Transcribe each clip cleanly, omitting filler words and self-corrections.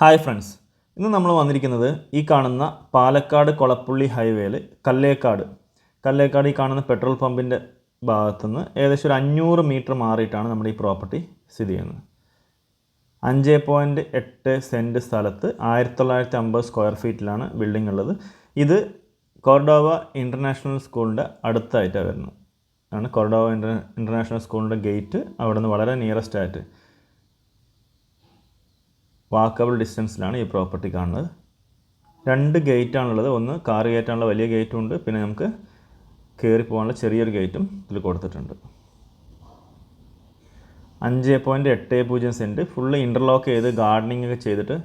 Hi friends, ഇന്ന് നമ്മൾ വന്നിരിക്കുന്നത് ഈ കാണുന്ന പാലക്കാട് കൊളപ്പുള്ളി ഹൈവേയിൽ കല്ലേക്കാട് ഈ കാണുന്ന പെട്രോൾ പമ്പിൻ്റെ ഭാഗത്തുനിന്ന് ഏകദേശം ഒരു 500 മീറ്റർ മാറിയിട്ടാണ് നമ്മുടെ ഈ പ്രോപ്പർട്ടി സ്ഥിതി ചെയ്യുന്നത്. 5.8 സെൻറ്റ് സ്ഥലത്ത് 1950 സ്ക്വയർ ഫീറ്റിലാണ് ബിൽഡിംഗ് ഉള്ളത്. ഇത് കോർഡോവ ഇൻ്റർനാഷണൽ സ്കൂളിൻ്റെ അടുത്തായിട്ടാണ് വരുന്നത്. കോർഡോവ ഇൻ്റർനാഷണൽ സ്കൂളിൻ്റെ ഗേറ്റ് അവിടെ നിന്ന് വളരെ നിയറസ്റ്റ് ആയിട്ട് വാക്കബിൾ ഡിസ്റ്റൻസിലാണ് ഈ പ്രോപ്പർട്ടി കാണുന്നത്. 2 ഗേറ്റാണുള്ളത്. ഒന്ന് കാർ ഗേറ്റാണുള്ള വലിയ ഗേറ്റും ഉണ്ട്, പിന്നെ നമുക്ക് കയറി പോകാനുള്ള ചെറിയൊരു ഗേറ്റും ഇതിൽ കൊടുത്തിട്ടുണ്ട്. 5.80 സെൻറ്റ് ഫുള്ള് ഇൻ്റർലോക്ക് ചെയ്ത് ഗാർഡനിങ് ഒക്കെ ചെയ്തിട്ട്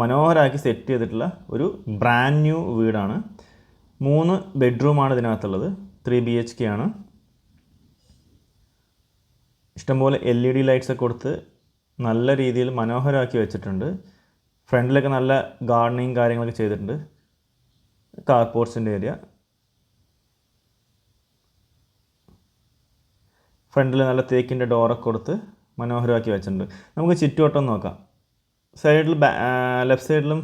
മനോഹരമാക്കി സെറ്റ് ചെയ്തിട്ടുള്ള ഒരു ബ്രാൻഡ് ന്യൂ വീടാണ്. 3 ബെഡ്റൂമാണ് ഇതിനകത്തുള്ളത്. 3 BHK ആണ്. ഇഷ്ടംപോലെ LED ലൈറ്റ്സൊക്കെ കൊടുത്ത് നല്ല രീതിയിൽ മനോഹരമാക്കി വെച്ചിട്ടുണ്ട്. ഫ്രണ്ടിലൊക്കെ നല്ല ഗാർഡനിങ് കാര്യങ്ങളൊക്കെ ചെയ്തിട്ടുണ്ട്. കാർ പോർച്ചിൻ്റെ ഏരിയ, ഫ്രണ്ടിൽ നല്ല തേക്കിൻ്റെ ഡോറൊക്കെ കൊടുത്ത് മനോഹരമാക്കി വെച്ചിട്ടുണ്ട്. നമുക്ക് ചുറ്റുവട്ടം നോക്കാം. സൈഡിൽ ലെഫ്റ്റ് സൈഡിലും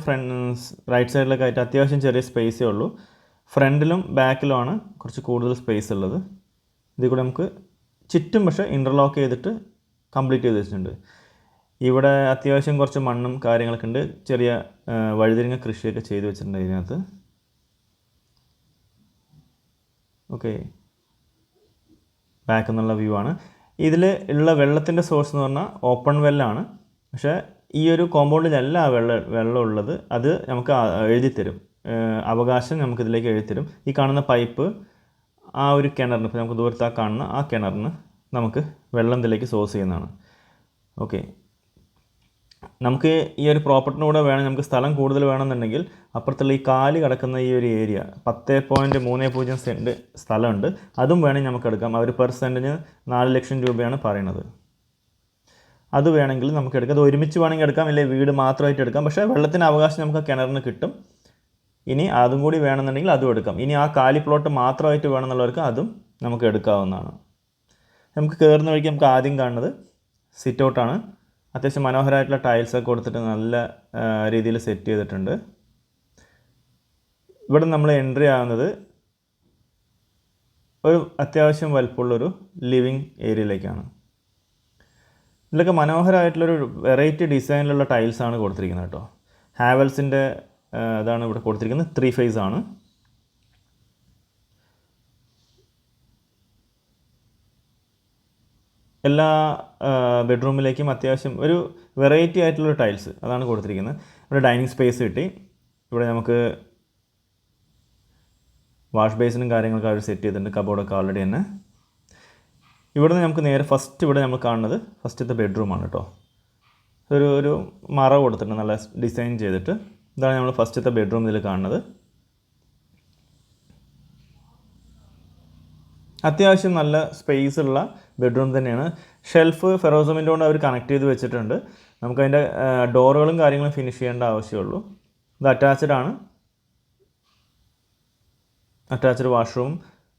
റൈറ്റ് സൈഡിലൊക്കെ ആയിട്ട് അത്യാവശ്യം ചെറിയ സ്പേസേ ഉള്ളൂ. ഫ്രണ്ടിലും ബാക്കിലുമാണ് കുറച്ച് കൂടുതൽ സ്പേസ് ഉള്ളത്. ഇതിൽ കൂടെ നമുക്ക് ചുറ്റും പക്ഷേ ഇൻ്റർലോക്ക് ചെയ്തിട്ട് കംപ്ലീറ്റ് ചെയ്ത് വെച്ചിട്ടുണ്ട്. ഇവിടെ അത്യാവശ്യം കുറച്ച് മണ്ണും കാര്യങ്ങളൊക്കെ ഉണ്ട്. ചെറിയ വഴുതിരിങ്ങ കൃഷിയൊക്കെ ചെയ്ത് വെച്ചിട്ടുണ്ട് ഇതിനകത്ത്. ഓക്കെ, ബാക്കിൽ നിന്നുള്ള വ്യൂ ആണ്. ഇതിൽ ഉള്ള വെള്ളത്തിൻ്റെ സോഴ്സ് എന്ന് പറഞ്ഞാൽ ഓപ്പൺ വെല്ലാണ്. പക്ഷേ ഈ ഒരു കോമ്പൗണ്ടിലല്ല ആ വെള്ളം ഉള്ളത്. അത് നമുക്ക് എഴുതിത്തരും, അവകാശം നമുക്കിതിലേക്ക് എഴുതിത്തരും. ഈ കാണുന്ന പൈപ്പ് ആ ഒരു കിണറിന്, ഇപ്പോൾ നമുക്ക് ദൂരത്ത് ആ കാണുന്ന ആ കിണറിന് നമുക്ക് വെള്ളം ഇതിലേക്ക് സോഴ്സ് ചെയ്യുന്നതാണ്. ഓക്കെ, നമുക്ക് ഈ ഒരു പ്രോപ്പർട്ടിന് കൂടെ വേണം, നമുക്ക് സ്ഥലം കൂടുതൽ വേണമെന്നുണ്ടെങ്കിൽ അപ്പുറത്തുള്ള ഈ കാല് കിടക്കുന്ന ഈ ഒരു ഏരിയ 10.30 സെൻറ്റ് സ്ഥലമുണ്ട്. അതും വേണമെങ്കിൽ നമുക്ക് എടുക്കാം. അവർ പെർ സെൻറ്റിന് 4 ലക്ഷം രൂപയാണ് പറയുന്നത്. അത് വേണമെങ്കിൽ നമുക്ക് എടുക്കാം. അത് ഒരുമിച്ച് വേണമെങ്കിൽ എടുക്കാം, ഇല്ലെങ്കിൽ വീട് മാത്രമായിട്ട് എടുക്കാം. പക്ഷേ വെള്ളത്തിന് അവകാശം നമുക്ക് കിണറിന് കിട്ടും. ഇനി അതും കൂടി വേണമെന്നുണ്ടെങ്കിൽ അതും എടുക്കാം. ഇനി ആ കാലി പ്ലോട്ട് മാത്രമായിട്ട് വേണമെന്നുള്ളവർക്ക് അതും നമുക്ക് എടുക്കാവുന്നതാണ്. നമുക്ക് കയറുന്ന വഴിക്ക് നമുക്ക് ആദ്യം കാണുന്നത് സിറ്റ് ഔട്ടാണ്. അത്യാവശ്യം മനോഹരമായിട്ടുള്ള ടൈൽസൊക്കെ കൊടുത്തിട്ട് നല്ല രീതിയിൽ സെറ്റ് ചെയ്തിട്ടുണ്ട്. ഇവിടെ നമ്മൾ എൻട്രി ആകുന്നത് ഒരു അത്യാവശ്യം വലുപ്പമുള്ളൊരു ലിവിങ് ഏരിയയിലേക്കാണ്. ഇതിലൊക്കെ മനോഹരമായിട്ടുള്ളൊരു വെറൈറ്റി ഡിസൈനിലുള്ള ടൈൽസാണ് കൊടുത്തിരിക്കുന്നത് കേട്ടോ. ഹാവൽസിൻ്റെ ഇതാണ് ഇവിടെ കൊടുത്തിരിക്കുന്നത്. 3 ഫേസ് ആണ്. എല്ലാ ബെഡ്റൂമിലേക്കും അത്യാവശ്യം ഒരു വെറൈറ്റി ആയിട്ടുള്ള ടൈൽസ് അതാണ് കൊടുത്തിരിക്കുന്നത്. ഇവിടെ ഡൈനിങ് സ്പേസ് കിട്ടി. ഇവിടെ നമുക്ക് വാഷ് ബേസിനും കാര്യങ്ങളൊക്കെ അവർ സെറ്റ് ചെയ്തിട്ടുണ്ട്. കബോർഡൊക്കെ ഓൾറെഡി തന്നെ. ഇവിടെ നിന്ന് നമുക്ക് നേരെ ഇവിടെ നമ്മൾ കാണുന്നത് ഫസ്റ്റത്തെ ബെഡ്റൂമാണ് കേട്ടോ. ഒരു മറ കൊടുത്തിട്ടുണ്ട്, നല്ല ഡിസൈൻ ചെയ്തിട്ട്. ഇതാണ് നമ്മൾ ഫസ്റ്റത്തെ ബെഡ്റൂം ഇതിൽ കാണുന്നത്. അത്യാവശ്യം നല്ല സ്പേസ് ഉള്ള ബെഡ്റൂം തന്നെയാണ്. ഷെൽഫ് ഫെറോസമിൻ്റെ കൊണ്ട് അവർ കണക്ട് ചെയ്ത് വെച്ചിട്ടുണ്ട്. നമുക്കതിൻ്റെ ഡോറുകളും കാര്യങ്ങളും ഫിനിഷ് ചെയ്യേണ്ട ആവശ്യമുള്ളൂ. ഇത് അറ്റാച്ച്ഡ് ആണ്. Attached washroom.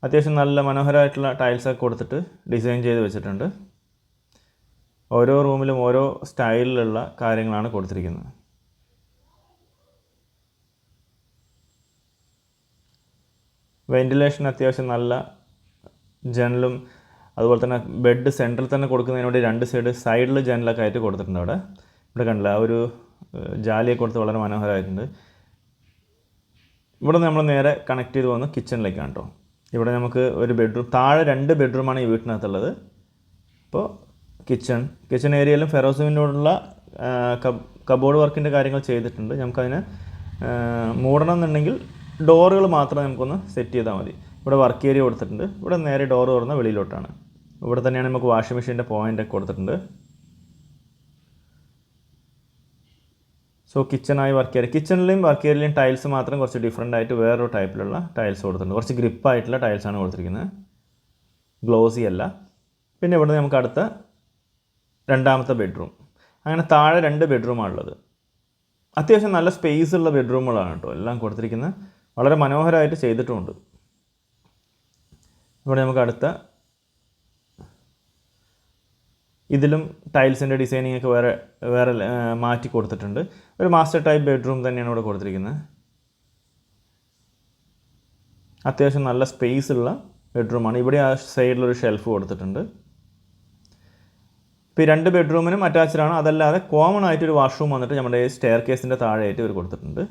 അത്യാവശ്യം നല്ല മനോഹരമായിട്ടുള്ള ടൈൽസൊക്കെ കൊടുത്തിട്ട് ഡിസൈൻ ചെയ്ത് വെച്ചിട്ടുണ്ട്. ഓരോ റൂമിലും ഓരോ സ്റ്റൈലിലുള്ള കാര്യങ്ങളാണ് കൊടുത്തിരിക്കുന്നത്. വെൻറ്റിലേഷൻ അത്യാവശ്യം നല്ല ജനലും, അതുപോലെ തന്നെ ബെഡ് സെൻറ്ററിൽ തന്നെ കൊടുക്കുന്നതിന് വേണ്ടി 2 സൈഡിൽ ജനലൊക്കെ ആയിട്ട് കൊടുത്തിട്ടുണ്ട്. ഇവിടെ കണ്ടില്ല, ആ ഒരു ജാലിയൊക്കെ കൊടുത്ത് വളരെ മനോഹരമായിട്ടുണ്ട്. ഇവിടെ നമ്മൾ നേരെ കണക്ട് ചെയ്ത് പോകുന്ന കിച്ചണിലേക്കാണ് കേട്ടോ. ഇവിടെ നമുക്ക് ഒരു ബെഡ്റൂം, താഴെ 2 ബെഡ്റൂമാണ് ഈ വീട്ടിനകത്തുള്ളത്. അപ്പോൾ കിച്ചൺ ഏരിയയിലും ഫെറോസമിനോടുള്ള കബോർഡ് വർക്കിൻ്റെ കാര്യങ്ങൾ ചെയ്തിട്ടുണ്ട്. നമുക്കതിനെ മൂടണം എന്നുണ്ടെങ്കിൽ ഡോറുകൾ മാത്രം നമുക്കൊന്ന് സെറ്റ് ചെയ്താൽ മതി. ഇവിടെ വർക്ക് ഏരിയ കൊടുത്തിട്ടുണ്ട്. ഇവിടെ നേരെ ഡോർ തുറന്ന വെളിയിലോട്ടാണ്. ഇവിടെ തന്നെയാണ് നമുക്ക് വാഷിംഗ് മെഷീൻ്റെ പോയിൻ്റൊക്കെ കൊടുത്തിട്ടുണ്ട്. സോ കിച്ചണായി വർക്ക് ഏരിയ, കിച്ചണിലെയും വർക്ക് ഏരിയയിലെയും ടൈൽസ് മാത്രം കുറച്ച് ഡിഫറെൻ്റ് ആയിട്ട് വേറൊരു ടൈപ്പിലുള്ള ടൈൽസ് കൊടുത്തിട്ടുണ്ട്. കുറച്ച് ഗ്രിപ്പായിട്ടുള്ള ടൈൽസാണ് കൊടുത്തിരിക്കുന്നത്, ഗ്ലോസി അല്ല. പിന്നെ ഇവിടെ നമുക്ക് അടുത്ത 2ാമത്തെ ബെഡ്റൂം. അങ്ങനെ താഴെ 2 ബെഡ്റൂമാണുള്ളത്. അത്യാവശ്യം നല്ല സ്പേസ് ഉള്ള ബെഡ്റൂമുകളാണ് കേട്ടോ എല്ലാം കൊടുത്തിരിക്കുന്നത്. വളരെ മനോഹരമായിട്ട് ചെയ്തിട്ടുമുണ്ട്. ഇവിടെ നമുക്ക് അടുത്ത ഇതിലും ടൈൽസിൻ്റെ ഡിസൈനിങ് ഒക്കെ വേറെ വേറെ മാറ്റി കൊടുത്തിട്ടുണ്ട്. ഒരു മാസ്റ്റർ ടൈപ്പ് ബെഡ്റൂം തന്നെയാണ് ഇവിടെ കൊടുത്തിരിക്കുന്നത്. അത്യാവശ്യം നല്ല സ്പേസ് ഉള്ള ബെഡ്റൂമാണ്. ഇവിടെ ആ സൈഡിലൊരു ഷെൽഫ് കൊടുത്തിട്ടുണ്ട്. ഇപ്പോൾ ഈ 2 ബെഡ്റൂമിനും അറ്റാച്ച്ഡാണ്. അതല്ലാതെ കോമൺ ആയിട്ടൊരു വാഷ്റൂം വന്നിട്ട് നമ്മുടെ സ്റ്റെയർ കേസിൻ്റെ താഴെയായിട്ട് ഇവർ കൊടുത്തിട്ടുണ്ട്.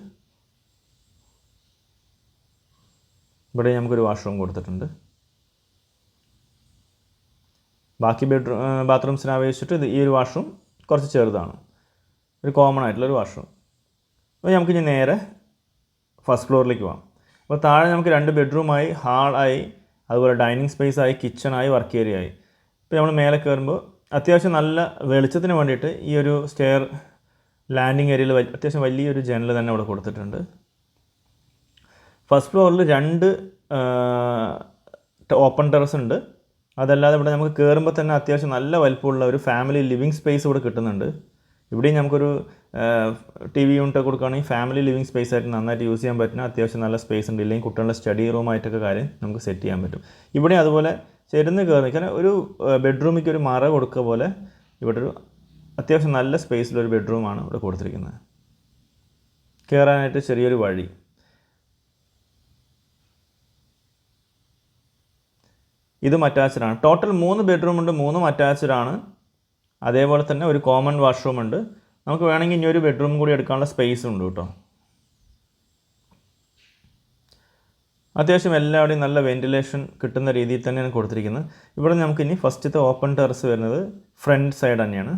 ഇവിടെ നമുക്കൊരു വാഷ്റൂം കൊടുത്തിട്ടുണ്ട്. ബാക്കി ബാത്റൂംസിനെ അപേക്ഷിച്ചിട്ട് ഈ ഒരു വാഷ്റൂം കുറച്ച് ചെറുതാണ്, ഒരു കോമൺ ആയിട്ടുള്ളൊരു വാഷ്റൂം. അപ്പോൾ നമുക്കിനി നേരെ ഫസ്റ്റ് ഫ്ലോറിലേക്ക് പോകാം. അപ്പോൾ താഴെ നമുക്ക് 2 ബെഡ്റൂമായി, ഹാളായി, അതുപോലെ ഡൈനിങ് സ്പേസായി, കിച്ചണായി, വർക്ക് ഏരിയ ആയി. ഇപ്പോൾ നമ്മൾ മേലെ കയറുമ്പോൾ അത്യാവശ്യം നല്ല വെളിച്ചത്തിന് വേണ്ടിയിട്ട് ഈ ഒരു സ്റ്റെയർ ലാൻഡിങ് ഏരിയയിൽ അത്യാവശ്യം വലിയൊരു ജനൽ തന്നെ ഇവിടെ കൊടുത്തിട്ടുണ്ട്. ഫസ്റ്റ് ഫ്ലോറിൽ 2 ഓപ്പൺ ടെറസ് ഉണ്ട്. അതല്ലാതെ ഇവിടെ നമുക്ക് കയറുമ്പോൾ തന്നെ അത്യാവശ്യം നല്ല വലിപ്പമുള്ള ഒരു ഫാമിലി ലിവിങ് സ്പേസ് ഇവിടെ കിട്ടുന്നുണ്ട്. ഇവിടെയും നമുക്കൊരു TV യൂണിറ്റ് കൊടുക്കുകയാണെങ്കിൽ ഫാമിലി ലിവിങ് സ്പേസ് ആയിട്ട് നന്നായിട്ട് യൂസ് ചെയ്യാൻ പറ്റുന്ന അത്യാവശ്യം നല്ല സ്പേസ് ഉണ്ട്. ഇല്ലെങ്കിൽ കുട്ടികളുടെ സ്റ്റഡി റൂമായിട്ടൊക്കെ കാര്യം നമുക്ക് സെറ്റ് ചെയ്യാൻ പറ്റും. ഇവിടെ അതുപോലെ ചെരുന്ന് കയറി, കാരണം ഒരു ബെഡ്റൂമിലേക്ക് ഒരു മറ കൊടുക്കുക പോലെ ഇവിടെ ഒരു അത്യാവശ്യം നല്ല സ്പേസിലൊരു ബെഡ്റൂമാണ് ഇവിടെ കൊടുത്തിരിക്കുന്നത്. കയറാനായിട്ട് ചെറിയൊരു വഴി. ഇതും അറ്റാച്ച്ഡാണ്. ടോട്ടൽ 3 ബെഡ്റൂമുണ്ട്, 3ഉം അറ്റാച്ച്ഡാണ്. അതേപോലെ തന്നെ ഒരു കോമൺ വാഷ്റൂം ഉണ്ട്. നമുക്ക് വേണമെങ്കിൽ ഇനി ഒരു ബെഡ്റൂം കൂടി എടുക്കാനുള്ള സ്പേസ് ഉണ്ട് കേട്ടോ. അത്യാവശ്യം എല്ലാവരുടെയും നല്ല വെൻറ്റിലേഷൻ കിട്ടുന്ന രീതിയിൽ തന്നെയാണ് കൊടുത്തിരിക്കുന്നത്. ഇവിടെ നമുക്ക് ഇനി ഫസ്റ്റത്തെ ഓപ്പൺ ടെറസ് വരുന്നത് ഫ്രണ്ട് സൈഡ് തന്നെയാണ്.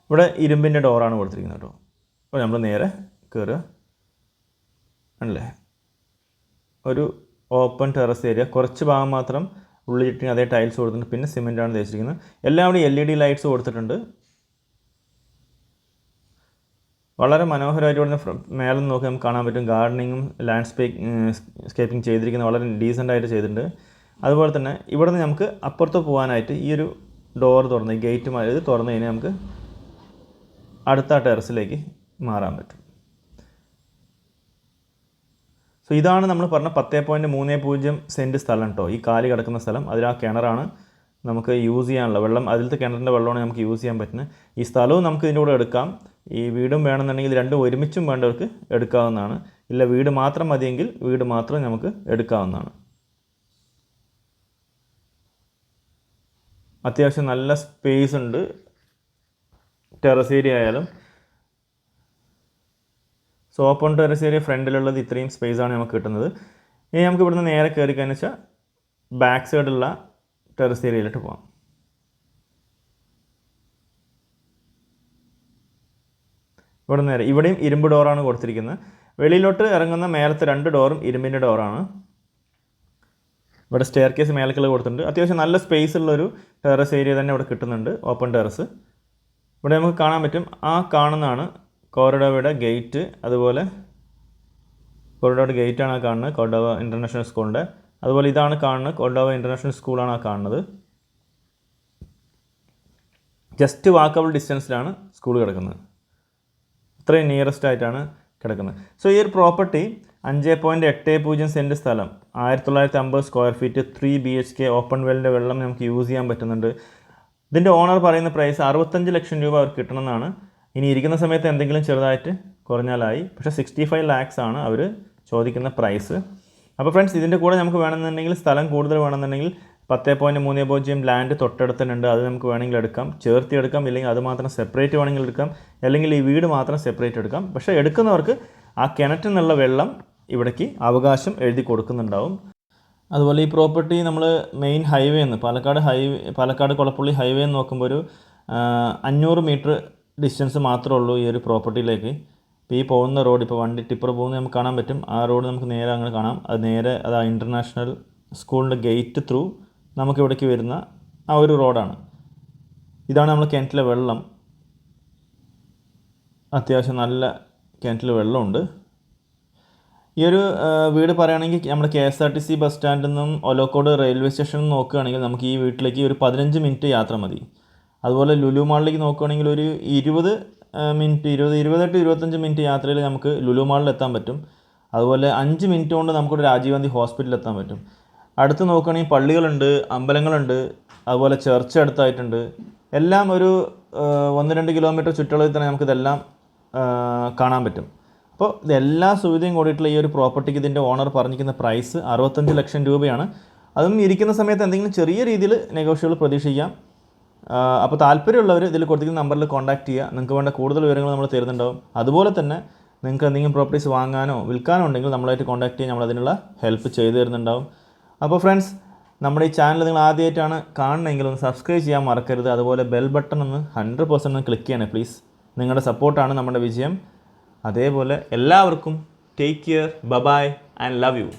ഇവിടെ ഇരുമ്പിൻ്റെ ഡോറാണ് കൊടുത്തിരിക്കുന്നത് കേട്ടോ. അപ്പോൾ നമ്മൾ നേരെ കയറുക അല്ലേ, ഒരു ഓപ്പൺ ടെറസ് ഏരിയ. കുറച്ച് ഭാഗം മാത്രം ഉള്ളിലിട്ട് അതേ ടൈൽസ് കൊടുത്തിട്ടുണ്ട്, പിന്നെ സിമെൻറ്റാണ് തേച്ചിരിക്കുന്നത്. എല്ലാവിടെയും LED ലൈറ്റ്സ് കൊടുത്തിട്ടുണ്ട്. വളരെ മനോഹരമായിട്ട് ഇവിടെ മേലെ നോക്കി നമുക്ക് കാണാൻ പറ്റും. ഗാർഡനിങ്ങും സ്കേപ്പിംഗ് ചെയ്തിരിക്കുന്നത് വളരെ ഡീസൻ്റായിട്ട് ചെയ്തിട്ടുണ്ട്. അതുപോലെ തന്നെ ഇവിടെ നിന്ന് നമുക്ക് അപ്പുറത്ത് പോകാനായിട്ട് ഈ ഒരു ഡോർ തുറന്ന്, ഗേറ്റ് ഇത് തുറന്ന് കഴിഞ്ഞാൽ നമുക്ക് അടുത്ത ടെറസിലേക്ക് മാറാൻ പറ്റും. സോ ഇതാണ് നമ്മൾ പറഞ്ഞ 10.30 സെൻറ്റ് സ്ഥലം കേട്ടോ. ഈ കാലി കിടക്കുന്ന സ്ഥലം, അതിൽ ആ കിണറാണ് നമുക്ക് യൂസ് ചെയ്യാനുള്ള വെള്ളം. അതിലത്തെ കിണറിൻ്റെ വെള്ളമാണ് നമുക്ക് യൂസ് ചെയ്യാൻ പറ്റുന്നത്. ഈ സ്ഥലവും നമുക്ക് ഇതിൻ്റെ കൂടെ എടുക്കാം. ഈ വീടും വേണമെന്നുണ്ടെങ്കിൽ 2 ഒരുമിച്ചും വേണ്ടവർക്ക് എടുക്കാവുന്നതാണ്. ഇല്ല വീട് മാത്രം മതിയെങ്കിൽ വീട് മാത്രം നമുക്ക് എടുക്കാവുന്നതാണ്. അത്യാവശ്യം നല്ല സ്പേസ് ഉണ്ട് ടെറസ് ഏരിയ ആയാലും. സോ ഓപ്പൺ ടെറസ് ഏരിയ ഫ്രണ്ടിലുള്ളത് ഇത്രയും സ്പേസാണ് നമുക്ക് കിട്ടുന്നത്. ഇനി നമുക്ക് ഇവിടുന്ന് നേരെ കയറിക്കാന്ന് വെച്ചാൽ ബാക്ക് സൈഡുള്ള ടെറസ് ഏരിയയിലോട്ട് പോകാം. ഇവിടെ നേരെ ഇവിടെയും ഇരുമ്പ് ഡോറാണ് കൊടുത്തിരിക്കുന്നത്. വെളിയിലോട്ട് ഇറങ്ങുന്ന മേലത്തെ 2 ഡോറും ഇരുമ്പിൻ്റെ ഡോറാണ്. ഇവിടെ സ്റ്റെയർ കേസ് മേലക്കുള്ള കൊടുത്തിട്ടുണ്ട്. അത്യാവശ്യം നല്ല സ്പേസ് ഉള്ളൊരു ടെറസ് ഏരിയ തന്നെ ഇവിടെ കിട്ടുന്നുണ്ട്, ഓപ്പൺ ടെറസ്. ഇവിടെ നമുക്ക് കാണാൻ പറ്റും, ആ കാണുന്നതാണ് കോർഡോവയുടെ ഗേറ്റ്. അതുപോലെ കോർഡോവയുടെ ഗേറ്റാണ് ആ കാണുന്നത്, കോർഡോവ ഇൻ്റർനാഷണൽ സ്കൂളിൻ്റെ. അതുപോലെ ഇതാണ് കാണുന്നത്, കോർഡോവ ഇൻ്റർനാഷണൽ സ്കൂളാണ് ആ കാണുന്നത്. ജസ്റ്റ് വാക്കബിൾ ഡിസ്റ്റൻസിലാണ് സ്കൂൾ കിടക്കുന്നത്. ഇത്രയും നിയറസ്റ്റ് ആയിട്ടാണ് കിടക്കുന്നത്. സോ ഈ ഒരു പ്രോപ്പർട്ടി 5.80 സെൻറ്റ് സ്ഥലം, 1950 സ്ക്വയർ ഫീറ്റ്, 3 BHK, ഓപ്പൺ വെല്ലിൻ്റെ വെള്ളം നമുക്ക് യൂസ് ചെയ്യാൻ പറ്റുന്നുണ്ട്. ഇതിൻ്റെ ഓണർ പറയുന്ന പ്രൈസ് 65 ലക്ഷം രൂപ അവർക്ക് കിട്ടണമെന്നാണ്. ഇനി ഇരിക്കുന്ന സമയത്ത് എന്തെങ്കിലും ചെറുതായിട്ട് കുറഞ്ഞാലായി. പക്ഷേ 65 lakhs ആണ് അവർ ചോദിക്കുന്ന പ്രൈസ്. അപ്പോൾ ഫ്രണ്ട്സ്, ഇതിൻ്റെ കൂടെ നമുക്ക് വേണമെന്നുണ്ടെങ്കിൽ സ്ഥലം കൂടുതൽ വേണമെന്നുണ്ടെങ്കിൽ 10.30 ലാൻഡ് തൊട്ടടുത്തുണ്ട്. അത് നമുക്ക് വേണമെങ്കിൽ എടുക്കാം, ചേർത്തി എടുക്കാം. ഇല്ലെങ്കിൽ അത് മാത്രം സെപ്പറേറ്റ് വേണമെങ്കിൽ എടുക്കാം. അല്ലെങ്കിൽ ഈ വീട് മാത്രം സെപ്പറേറ്റ് എടുക്കാം. പക്ഷേ എടുക്കുന്നവർക്ക് ആ കിണറ്റിൽ നിന്നുള്ള വെള്ളം ഇവിടേക്ക് അവകാശം എഴുതി കൊടുക്കുന്നുണ്ടാവും. അതുപോലെ ഈ പ്രോപ്പർട്ടി നമ്മൾ മെയിൻ ഹൈവേ എന്ന് പാലക്കാട് കൊളപ്പള്ളി ഹൈവേ എന്ന് നോക്കുമ്പോൾ ഒരു 500 മീറ്റർ ഡിസ്റ്റൻസ് മാത്രമേ ഉള്ളൂ ഈ ഒരു പ്രോപ്പർട്ടിയിലേക്ക്. ഇപ്പോൾ ഈ പോകുന്ന റോഡ്, ഇപ്പോൾ വണ്ടി ടിപ്പർ പോകുന്നത് നമുക്ക് കാണാൻ പറ്റും. ആ റോഡ് നമുക്ക് നേരെ അങ്ങനെ കാണാം. അത് നേരെ അത് ആ ഇൻ്റർനാഷണൽ സ്കൂളിൻ്റെ ഗേറ്റ് ത്രൂ നമുക്ക് ഇവിടേക്ക് വരുന്ന ആ ഒരു റോഡാണ്. ഇതാണ് നമ്മൾ കിണറ്റിലെ വെള്ളം. അത്യാവശ്യം നല്ല കിണറ്റിൽ വെള്ളമുണ്ട്. ഈ ഒരു വീട് പറയുകയാണെങ്കിൽ നമ്മുടെ KSRTC ബസ് സ്റ്റാൻഡിൽ നിന്നും ഒലോക്കോട് റെയിൽവേ സ്റ്റേഷനിൽ നിന്ന് നോക്കുകയാണെങ്കിൽ നമുക്ക് ഈ വീട്ടിലേക്ക് ഒരു 15 മിനിറ്റ് യാത്ര മതി. അതുപോലെ ലുലു മാളിലേക്ക് നോക്കുകയാണെങ്കിൽ ഒരു 20 മിനിറ്റ് 25 മിനിറ്റ് യാത്രയിൽ നമുക്ക് ലുലു മാളിൽ എത്താൻ പറ്റും. അതുപോലെ 5 മിനിറ്റ് കൊണ്ട് നമുക്കൊരു രാജീവ് ഗാന്ധി ഹോസ്പിറ്റലിൽ എത്താൻ പറ്റും. അടുത്ത് നോക്കുകയാണെങ്കിൽ പള്ളികളുണ്ട്, അമ്പലങ്ങളുണ്ട്, അതുപോലെ ചർച്ച് അടുത്തായിട്ടുണ്ട്. എല്ലാം ഒരു 1-2 കിലോമീറ്റർ ചുറ്റളവിൽ തന്നെ നമുക്കിതെല്ലാം കാണാൻ പറ്റും. അപ്പോൾ ഇതെല്ലാ സുവിധയും കൂടിയിട്ടുള്ള ഈ ഒരു പ്രോപ്പർട്ടിക്ക് ഇതിൻ്റെ ഓണർ പറഞ്ഞിരിക്കുന്ന പ്രൈസ് 65 ലക്ഷം രൂപയാണ്. അതും ഇരിക്കുന്ന സമയത്ത് എന്തെങ്കിലും ചെറിയ രീതിയിൽ നെഗോഷ്യബിൾ പ്രതീക്ഷിക്കാം. അപ്പോൾ താല്പര്യമുള്ളവർ ഇതിൽ കൊടുത്തിരിക്കുന്ന നമ്പറിൽ കോൺടാക്ട് ചെയ്യുക. നിങ്ങൾക്ക് വേണ്ട കൂടുതൽ വിവരങ്ങൾ നമ്മൾ തരുന്നുണ്ടാവും. അതുപോലെ തന്നെ നിങ്ങൾക്ക് എന്തെങ്കിലും പ്രോപ്പർട്ടീസ് വാങ്ങാനോ വിൽക്കാനോ ഉണ്ടെങ്കിൽ നമ്മളായിട്ട് കോൺടാക്ട് ചെയ്യാൻ നമ്മളതിനുള്ള ഹെൽപ്പ് ചെയ്തു തരുന്നുണ്ടാവും. അപ്പോൾ ഫ്രണ്ട്സ്, നമ്മുടെ ഈ ചാനൽ നിങ്ങൾ ആദ്യമായിട്ടാണ് കാണണമെങ്കിൽ ഒന്ന് സബ്സ്ക്രൈബ് ചെയ്യാൻ മറക്കരുത്. അതുപോലെ ബെൽ ബട്ടൺ ഒന്ന് 100% ഒന്ന് ക്ലിക്ക് ചെയ്യണേ പ്ലീസ്. നിങ്ങളുടെ സപ്പോർട്ടാണ് നമ്മുടെ വിജയം. അതേപോലെ എല്ലാവർക്കും take care, bye and love U.